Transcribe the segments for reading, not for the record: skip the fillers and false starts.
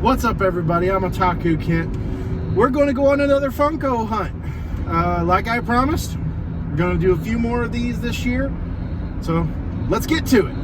What's up, everybody? I'm Otaku Kent. We're going to go on another Funko Hunt. Like I promised, we're going to do a few more of these this year. So let's get to it.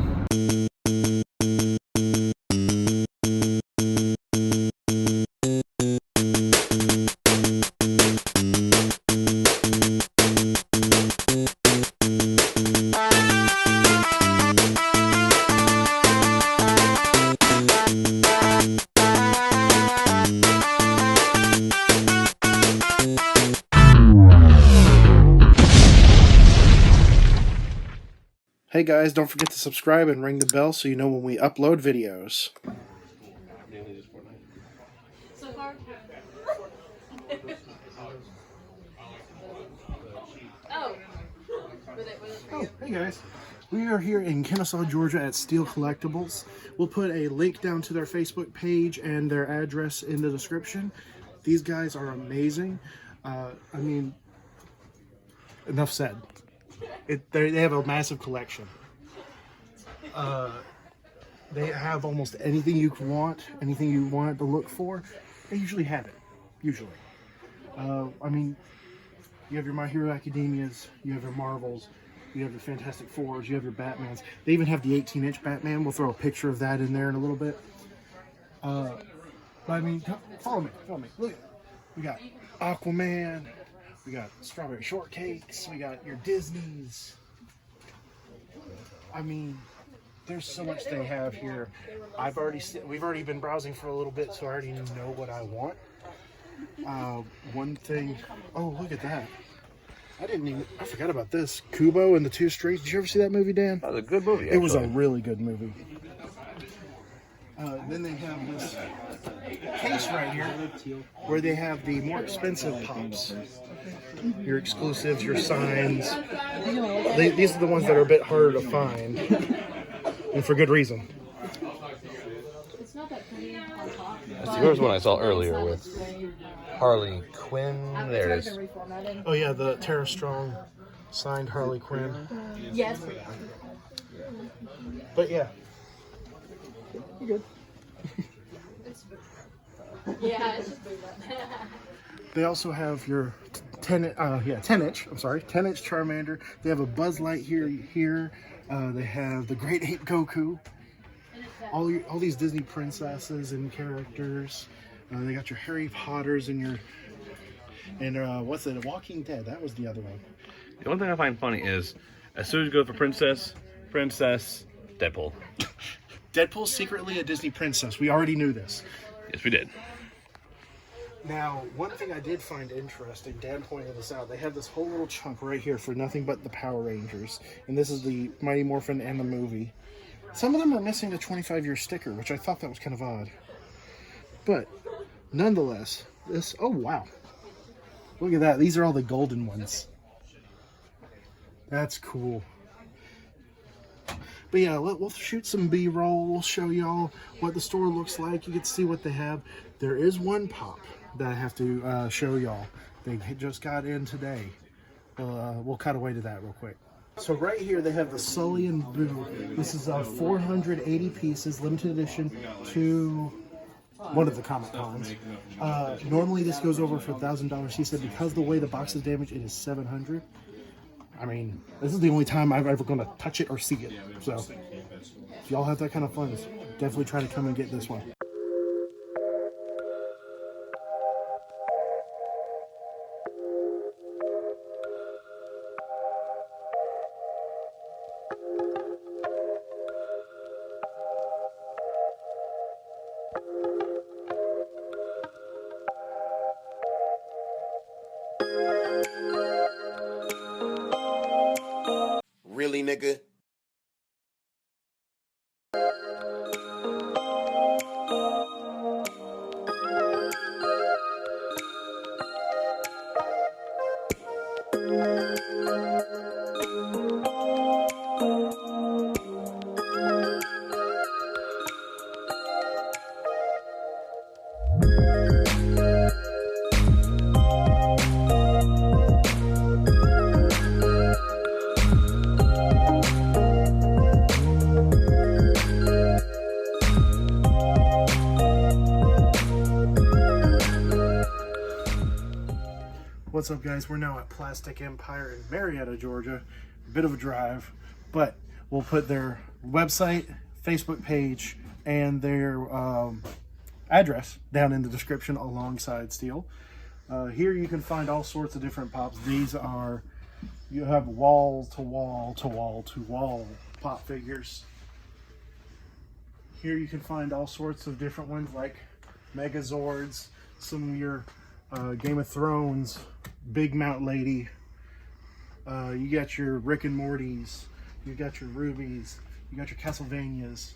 Hey guys, don't forget to subscribe and ring the bell so you know when we upload videos. So far. Oh, hey guys. We are here in Kennesaw, Georgia at Steel Collectibles. We'll put a link down to their Facebook page and their address in the description. These guys are amazing. I mean, enough said. They have a massive collection. They have almost anything you want to look for. They usually have it. Usually. I mean, you have your My Hero Academias, you have your Marvels, you have your Fantastic Fours, you have your Batmans. They even have the 18-inch Batman. We'll throw a picture of that in there in a little bit. But I mean, follow me. Look, we got Aquaman. We got strawberry shortcakes. We got your Disneys. I mean, there's so much they have here. We've already been browsing for a little bit, so I already know what I want. One thing. Oh, look at that! I forgot about this. Kubo and the Two Strings. Did you ever see that movie, Dan? That was a good movie. Actually. It was a really good movie. Then they have this case right here where they have the more expensive pops. Your exclusives, your signs. These are the ones that are a bit harder to find. And for good reason. Here's one I saw earlier with Harley Quinn. There it is. Oh yeah, the Tara Strong signed Harley Quinn. Yes. But yeah. You're good. Yeah, it's just They also have your 10-inch Charmander. They have a Buzz Lightyear. They have the Great Ape Goku. All these Disney princesses and characters. They got your Harry Potters and what's it? Walking Dead. That was the other one. The one thing I find funny is, as soon as you go for princess, Deadpool. Deadpool's secretly a Disney princess. We already knew this. Yes, we did. Now, one thing I did find interesting, Dan pointed this out, they have this whole little chunk right here for nothing but the Power Rangers. And this is the Mighty Morphin and the movie. Some of them are missing the 25-year sticker, which I thought that was kind of odd. But, nonetheless, oh wow. Look at that, these are all the golden ones. That's cool. But yeah, we'll shoot some B-roll. We'll show y'all what the store looks like. You get to see what they have. There is one pop that I have to show y'all. They just got in today. We'll cut away to that real quick. So right here they have the Sully and Boo. This is 480 pieces, limited edition to one of the Comic Cons. Normally this goes over for $1,000. He said because the way the box is damaged, it is $700. I mean, this is the only time I'm ever going to touch it or see it. So, if y'all have that kind of funds, definitely try to come and get this one. Really, nigga? What's up, guys? We're now at Plastic Empire in Marietta, Georgia. A bit of a drive, but we'll put their website, Facebook page, and their address down in the description alongside Steel. Here you can find all sorts of different pops. These are, you have wall to wall to wall to wall pop figures. Here you can find all sorts of different ones like Megazords, some of your Game of Thrones, Big Mount Lady. You got your Rick and Mortys, you got your Rubies, you got your Castlevanias,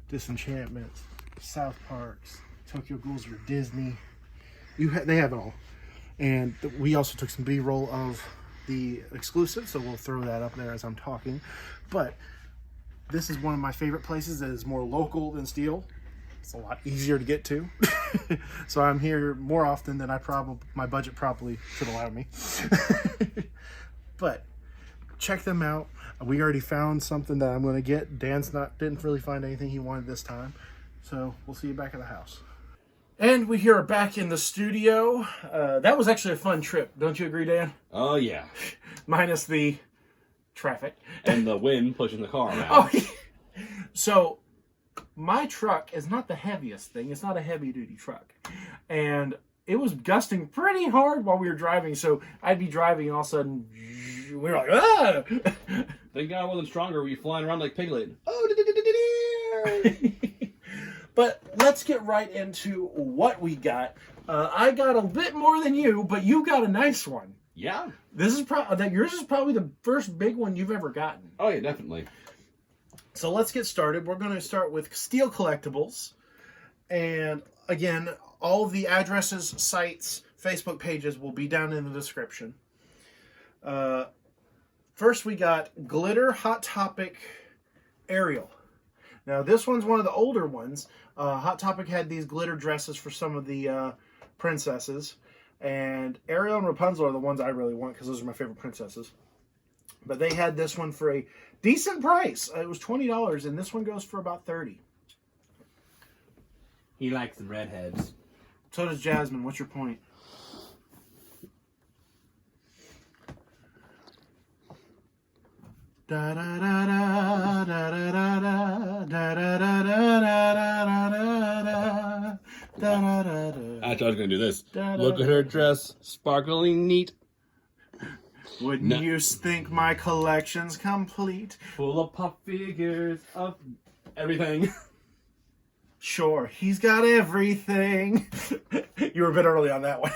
Disenchantments, South Parks, Tokyo Ghouls, your Disney. They have it all. And we also took some B-roll of the exclusive, so we'll throw that up there as I'm talking. But this is one of my favorite places that is more local than Steel. It's a lot easier to get to. So I'm here more often than my budget probably should allow me. But check them out. We already found something that I'm going to get. Dan's didn't really find anything he wanted this time. So we'll see you back at the house. And we here are back in the studio. That was actually a fun trip. Don't you agree, Dan? Oh, yeah. Minus the traffic. And the wind pushing the car around. Oh, yeah. So my truck is not the heaviest thing. It's not a heavy-duty truck. And it was gusting pretty hard while we were driving. So I'd be driving and all of a sudden, we were like, ah! Thank God I wasn't stronger. Were you flying around like Piglet? Oh, But let's get right into what we got. I got a bit more than you, but you got a nice one. Yeah. Yours is probably the first big one you've ever gotten. Oh, yeah, definitely. So let's get started. We're going to start with Steel Collectibles. And again, all of the addresses, sites, Facebook pages will be down in the description. First, we got Glitter Hot Topic Ariel. Now, this one's one of the older ones. Hot Topic had these glitter dresses for some of the princesses. And Ariel and Rapunzel are the ones I really want because those are my favorite princesses. But they had this one for a decent price. It was $20, and this one goes for about $30. He likes the redheads. So does Jasmine. What's your point? Da da da da da da da da da da da da da. I thought I was going to do this. Look at her dress. Sparkling neat. Wouldn't you think my collection's complete? Full of pop figures of everything. Sure, he's got everything. You were a bit early on that one.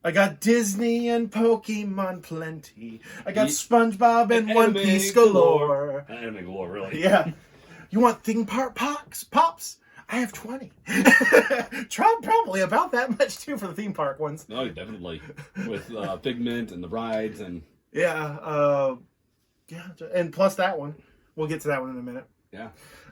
I got Disney and Pokemon plenty. I got SpongeBob and One Piece galore. Anime galore, really. Yeah. You want theme park pops? I have 20. Probably about that much too for the theme park ones. Oh, definitely. With Figment and the rides and... Yeah. Yeah. And plus that one. We'll get to that one in a minute. Yeah.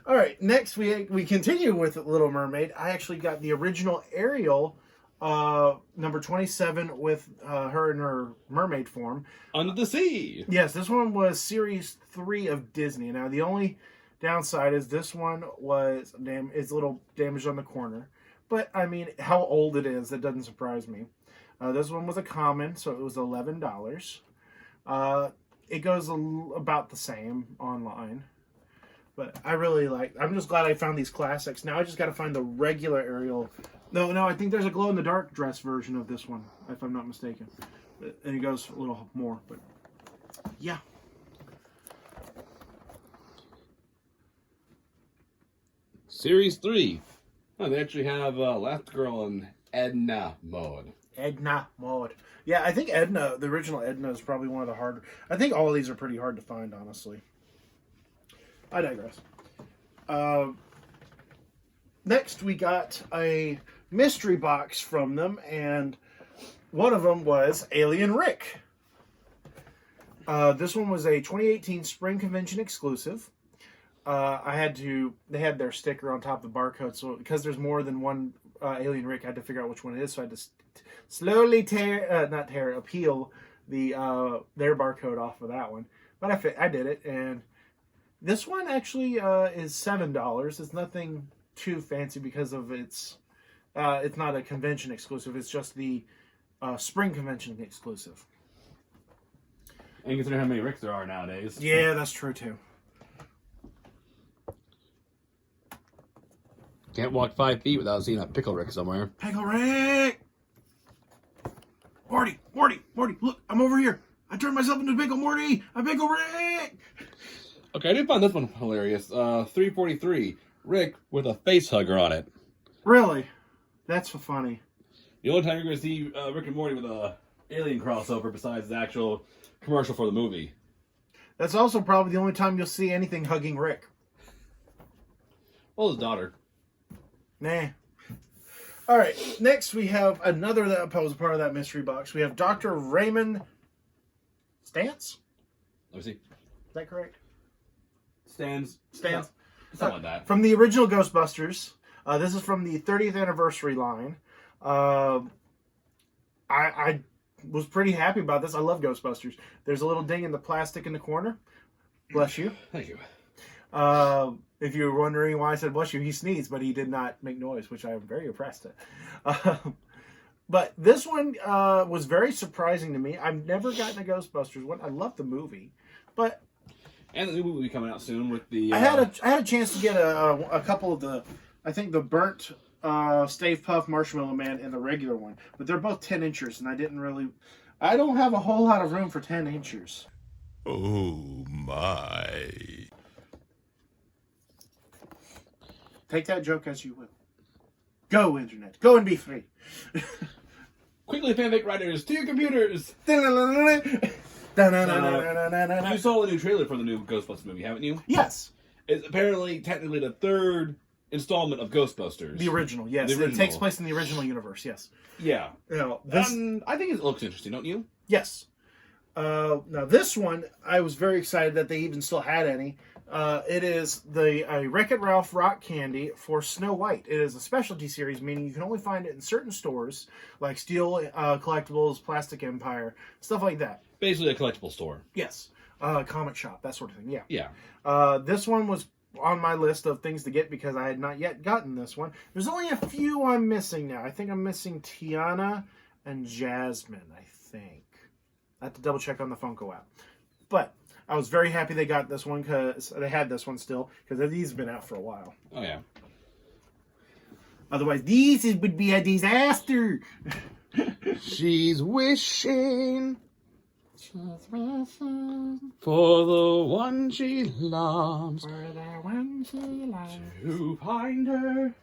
All right. Next, we continue with Little Mermaid. I actually got the original Ariel, number 27, with her in her mermaid form. Under the Sea. Yes, this one was Series 3 of Disney. Now, the only downside is this one was it's a little damaged on the corner. But, I mean, how old it is, that doesn't surprise me. This one was a common, so it was $11. It goes about the same online. But I really I'm just glad I found these classics. Now I just got to find the regular Ariel. No, I think there's a glow-in-the-dark dress version of this one, if I'm not mistaken. And it goes a little more, but yeah. Series 3. Oh, they actually have Last Girl in Edna mode. Edna mode. Yeah, I think Edna, the original Edna, is probably one of the harder. I think all of these are pretty hard to find, honestly. I digress. Next, we got a mystery box from them, and one of them was Alien Rick. This one was a 2018 Spring Convention exclusive. They had their sticker on top of the barcode, so because there's more than one Alien Rick, I had to figure out which one it is, so I had to slowly peel their barcode off of that one. But I did it, and this one actually is $7. It's nothing too fancy because of it's not a convention exclusive. It's just the spring convention exclusive. And consider how many Ricks there are nowadays. Yeah, that's true too. Can't walk 5 feet without seeing a pickle Rick somewhere. Pickle Rick! Morty! Look, I'm over here. I turned myself into Pickle Morty. I'm Pickle Rick! Okay, I did find this one hilarious. 343. Rick with a face hugger on it. Really? That's funny. The only time you're going to see Rick and Morty with a alien crossover besides the actual commercial for the movie. That's also probably the only time you'll see anything hugging Rick. Well, his daughter. Nah. All right. Next, we have another that was a part of that mystery box. We have Dr. Raymond Stantz. Let me see. Is that correct? Stans. Stantz. Something like that. From the original Ghostbusters. This is from the 30th anniversary line. I was pretty happy about this. I love Ghostbusters. There's a little ding in the plastic in the corner. Bless you. Thank you. If you were wondering why I said bless you, he sneezed, but he did not make noise, which I am very impressed at. But this one was very surprising to me. I've never gotten a Ghostbusters one. I love the movie, but And the new movie will be coming out soon with the. I had a chance to get a couple of the, I think the burnt Stave Puff Marshmallow Man and the regular one, but they're both 10 inchers, and I don't have a whole lot of room for 10 inchers. Oh my. Take that joke as you will. Go, Internet. Go and be free. Quickly, fanfic writers, to your computers! You saw the new trailer for the new Ghostbusters movie, haven't you? Yes. It's apparently technically the third installment of Ghostbusters. The original, yes. The original. It takes place in the original universe, yes. Yeah. Now, I think it looks interesting, don't you? Yes. Now, this one, I was very excited that they even still had any. It is the Wreck-It Ralph Rock Candy for Snow White. It is a specialty series, meaning you can only find it in certain stores, like Steel Collectibles, Plastic Empire, stuff like that. Basically a collectible store. Yes. Comic shop, that sort of thing, yeah. Yeah. This one was on my list of things to get because I had not yet gotten this one. There's only a few I'm missing now. I think I'm missing Tiana and Jasmine, I think. I have to double check on the Funko app. But I was very happy they got this one because they had this one still because these have been out for a while. Oh, yeah. Otherwise, would be a disaster. She's wishing for the one she loves. For the one she loves. To find her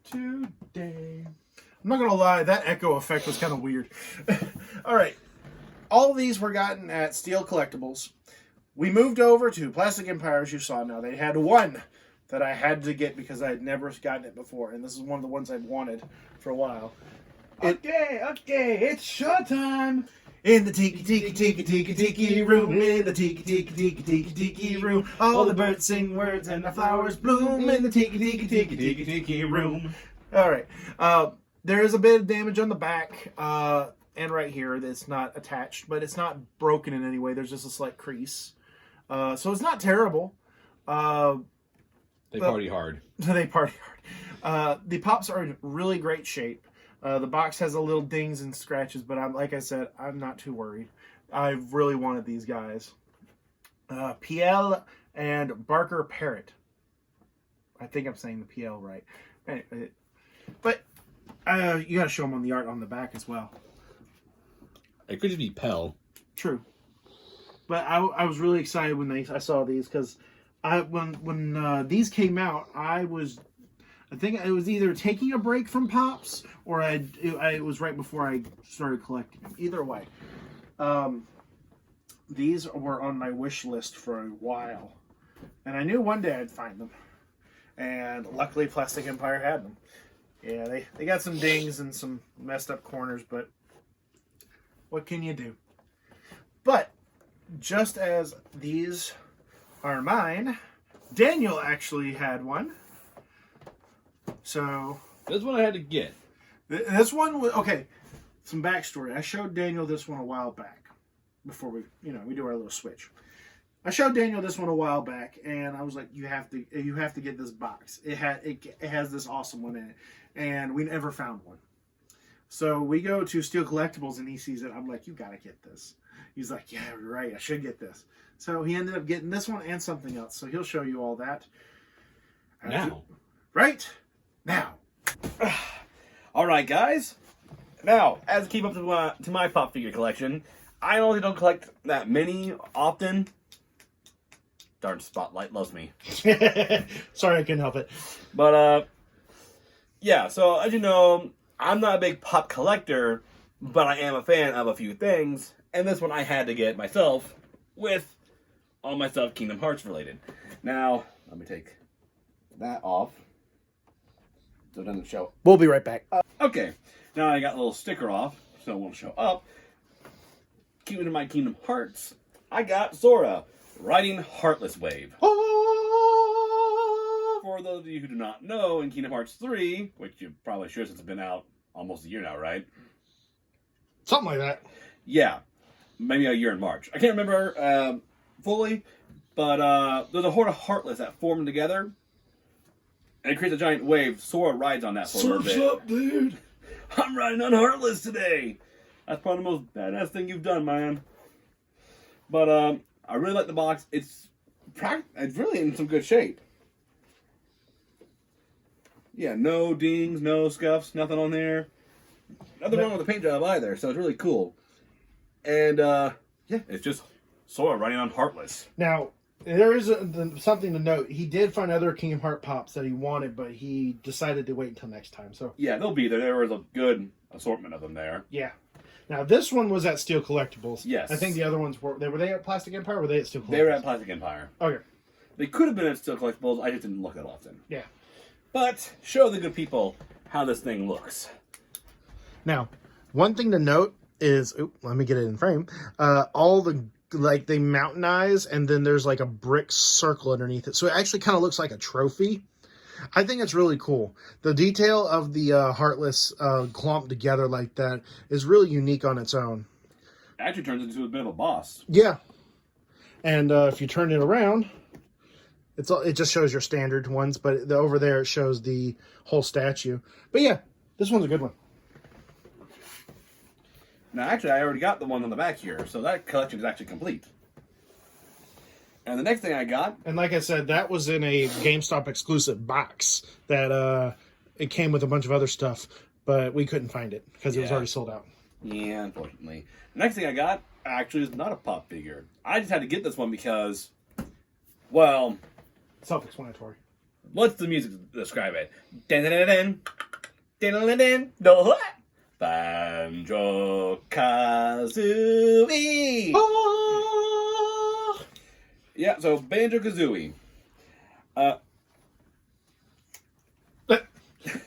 Today. I'm not going to lie, that echo effect was kind of weird. All right. All of these were gotten at Steel Collectibles. We moved over to Plastic Empire, as you saw now. They had one that I had to get because I had never gotten it before. And this is one of the ones I've wanted for a while. Okay, it's showtime. In the tiki room, in the tiki room, all the birds sing words and the flowers bloom in the tiki room. All right. There is a bit of damage on the back and right here that's not attached, but it's not broken in any way. There's just a slight crease. So it's not terrible. They party hard. They party hard. The pops are in really great shape. The box has a little dings and scratches, but like I said, I'm not too worried. I really wanted these guys. PL and Barker Parrot. I think I'm saying the PL right. Anyway, but you got to show them on the art on the back as well. It could just be Pell. True. But I was really excited when I saw these because when these came out, I think it was either taking a break from Pops or it was right before I started collecting them. Either way. These were on my wish list for a while. And I knew one day I'd find them. And luckily Plastic Empire had them. Yeah, they got some dings and some messed up corners, but what can you do? But just as these are mine, Daniel actually had one. So This one I had to get. this one was okay. Some backstory. I showed Daniel this one a while back before we do our little switch. I showed Daniel this one a while back, and I was like, "You have to get this box. It has this awesome one in it," and we never found one. So we go to Steel Collectibles and he sees it. I'm like, you gotta get this. He's like, yeah, you're right. I should get this. So he ended up getting this one and something else. So he'll show you all that. Now. Right now. All right, guys. Now, as I keep up to my pop figure collection, I only don't collect that many often. Darn Spotlight loves me. Sorry, I couldn't help it. But, yeah, so as you know, I'm not a big pop collector, but I am a fan of a few things, and this one I had to get myself with all my stuff Kingdom Hearts related. Now, let me take that off so it doesn't show. We'll be right back. Okay, now I got a little sticker off so it won't show up. Keeping in my Kingdom Hearts, I got Sora riding Heartless Wave. For those of you who do not know, in Kingdom Hearts 3, which you probably should since it's been out almost a year now, right? Something like that. Yeah, maybe a year in March. I can't remember fully, but there's a horde of Heartless that form together, and it creates a giant wave. Sora rides on that for a little bit. Surf's up, dude. I'm riding on Heartless today. That's probably the most badass thing you've done, man. But I really like the box. It's really in some good shape. Yeah, no dings, no scuffs, nothing on there. Nothing wrong with the paint job either, so it's really cool. And yeah, it's just Sora riding on Heartless. Now, there is something to note. He did find other Kingdom Heart pops that he wanted, but he decided to wait until next time. So Yeah, they'll be there. There was a good assortment of them there. yeah. Now this one was at Steel Collectibles. Yes. I think the other ones were they at Plastic Empire or were they at Steel Collectibles? They were at Plastic Empire. Okay. They could have been at Steel Collectibles. I just didn't look that often. Yeah. But show the good people how this thing looks. Now, one thing to note is, let me get it in frame. All the they mountainize, and then there's like a brick circle underneath it, so it actually kind of looks like a trophy. I think it's really cool. The detail of the Heartless clumped together like that is really unique on its own. It actually turns into a bit of a boss. Yeah, and if you turn it around, it just shows your standard ones, but over there it shows the whole statue. But yeah, this one's a good one. Now, actually, I already got the one on the back here, so that collection is actually complete. And the next thing I got... And like I said, that was in a GameStop exclusive box that it came with a bunch of other stuff, but we couldn't find it because it was already sold out. Yeah, unfortunately. The next thing I got actually is not a pop figure. I just had to get this one because, well... Self-explanatory. What's the music to describe it? Dun-dun-dun-dun. Dun-dun-dun-dun. The Banjo-Kazooie! Oh! Yeah, so Banjo-Kazooie.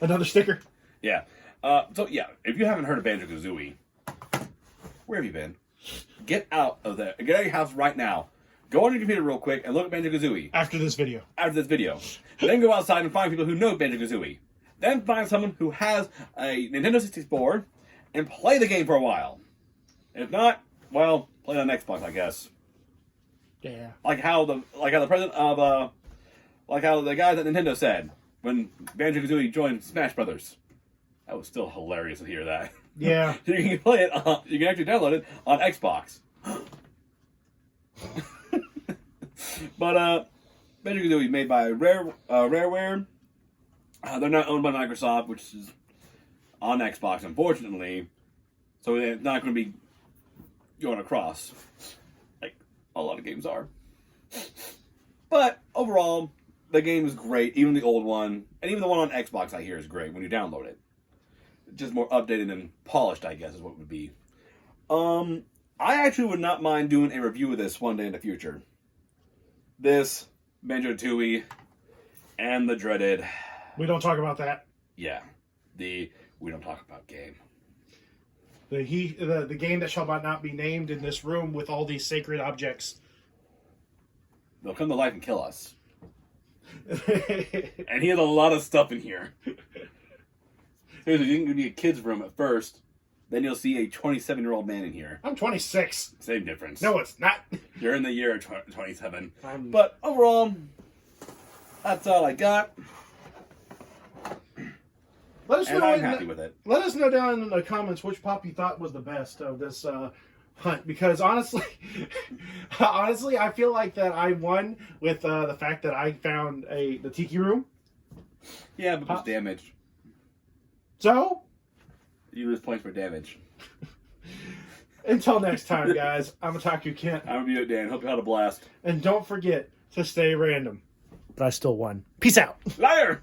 Another sticker? Yeah. So, yeah, if you haven't heard of Banjo-Kazooie, where have you been? Get out of there. Get out of your house right now. Go on your computer real quick and look at Banjo-Kazooie. After this video. Then go outside and find people who know Banjo-Kazooie. Then find someone who has a Nintendo 64 and play the game for a while. If not, well, play it on Xbox, I guess. Yeah. Like how the president of like how the guys at Nintendo said when Banjo-Kazooie joined Smash Brothers. That was still hilarious to hear that. Yeah. You can play it. You can actually download it on Xbox. But Banjo-Kazooie is made by Rareware. They're not owned by Microsoft, which is on Xbox, unfortunately. So it's not going to be going across like a lot of games are. But overall, the game is great. Even the old one, and even the one on Xbox, I hear is great when you download it. Just more updated and polished, I guess, is what it would be. I actually would not mind doing a review of this one day in the future. This, Banjo-Tooie, and the dreaded... We don't talk about that. Yeah, we don't talk about game. The game that shall not be named in this room with all these sacred objects. They'll come to life and kill us. And he has a lot of stuff in here. Seriously, you can be a kid's room at first, then you'll see a 27-year-old man in here. I'm 26. Same difference. No, it's not. You're in the year 27. But overall, that's all I got. Let us and know. I'm happy with it. Let us know down in the comments which pop you thought was the best of this hunt, because honestly, I feel like that I won with the fact that I found the tiki room. Yeah, but it's damaged. So, You lose points for damage. until next time, guys, I'm Otaku Kent. I'm gonna be Dan. Hope you had a blast. And don't forget to stay random. But I still won. Peace out. Liar!